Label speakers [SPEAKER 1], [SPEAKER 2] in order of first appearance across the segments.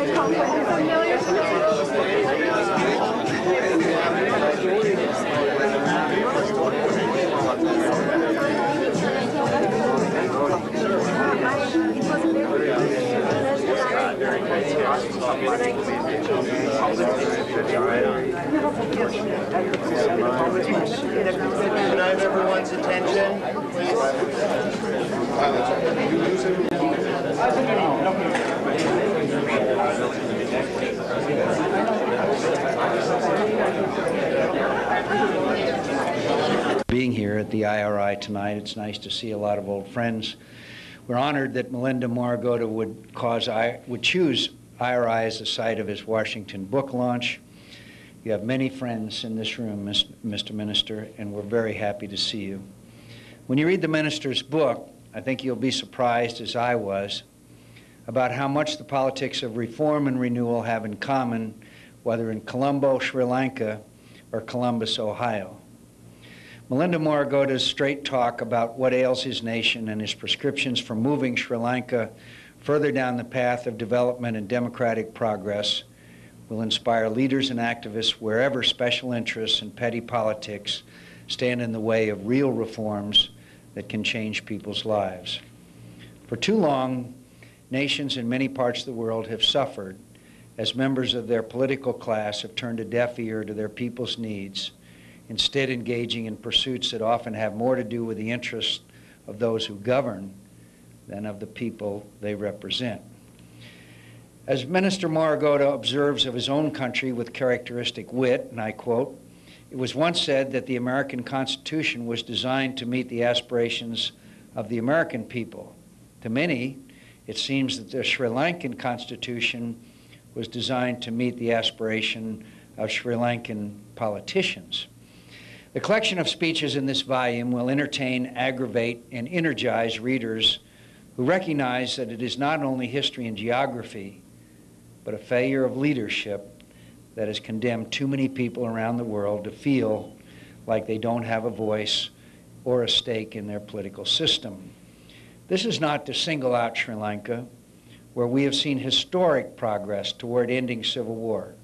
[SPEAKER 1] Can I have everyone's attention, please?
[SPEAKER 2] Being here at the IRI tonight, it's nice to see a lot of old friends. We're honored that Milinda Moragoda would choose IRI as the site of his Washington book launch. You have many friends in this room, Mr. Minister, and we're very happy to see you. When you read the minister's book, I think you'll be surprised, as I was, about how much the politics of reform and renewal have in common, whether in Colombo, Sri Lanka, or Columbus, Ohio. Milinda Moragoda's straight talk about what ails his nation and his prescriptions for moving Sri Lanka further down the path of development and democratic progress will inspire leaders and activists wherever special interests and petty politics stand in the way of real reforms that can change people's lives. For too long, nations in many parts of the world have suffered as members of their political class have turned a deaf ear to their people's needs, instead engaging in pursuits that often have more to do with the interests of those who govern than of the people they represent. As Minister Moragoda observes of his own country with characteristic wit, and I quote, "It was once said that the American Constitution was designed to meet the aspirations of the American people. To many, it seems that the Sri Lankan Constitution was designed to meet the aspiration of Sri Lankan politicians." The collection of speeches in this volume will entertain, aggravate, and energize readers who recognize that it is not only history and geography, but a failure of leadership that has condemned too many people around the world to feel like they don't have a voice or a stake in their political system. This is not to single out Sri Lanka, where we have seen historic progress toward ending civil war.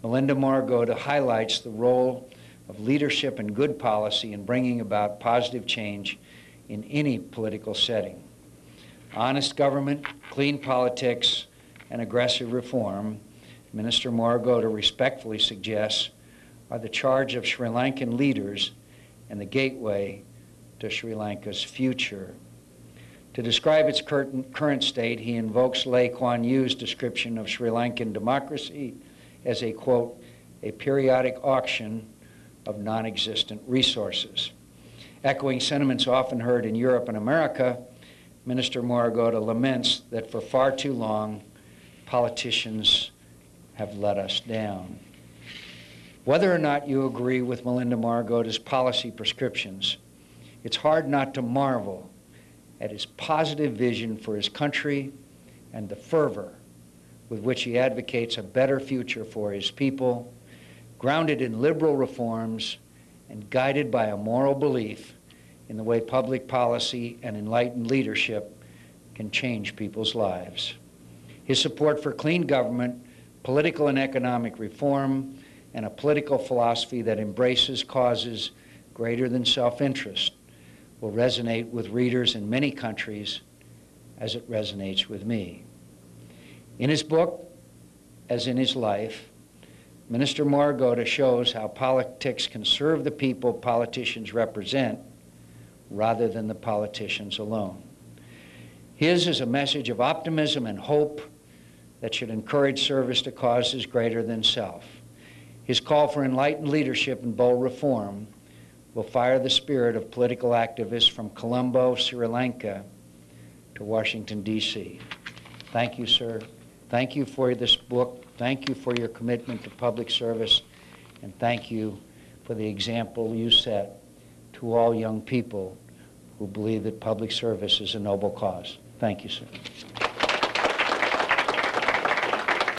[SPEAKER 2] Milinda Moragoda highlights the role of leadership and good policy in bringing about positive change in any political setting. Honest government, clean politics, and aggressive reform, Minister Moragoda respectfully suggests, are the charge of Sri Lankan leaders and the gateway to Sri Lanka's future. To describe its current state, he invokes Lee Kuan Yew's description of Sri Lankan democracy as a, quote, "a periodic auction of non-existent resources." Echoing sentiments often heard in Europe and America, Minister Moragoda laments that for far too long, politicians have let us down. Whether or not you agree with Milinda Moragoda's policy prescriptions, it's hard not to marvel at his positive vision for his country and the fervor with which he advocates a better future for his people, grounded in liberal reforms and guided by a moral belief in the way public policy and enlightened leadership can change people's lives. His support for clean government, political and economic reform, and a political philosophy that embraces causes greater than self-interest will resonate with readers in many countries as it resonates with me. In his book, as in his life, Minister Moragoda shows how politics can serve the people politicians represent rather than the politicians alone. His is a message of optimism and hope that should encourage service to causes greater than self. His call for enlightened leadership and bold reform will fire the spirit of political activists from Colombo, Sri Lanka, to Washington, D.C. Thank you, sir. Thank you for this book. Thank you for your commitment to public service. And thank you for the example you set to all young people who believe that public service is a noble cause. Thank you, sir.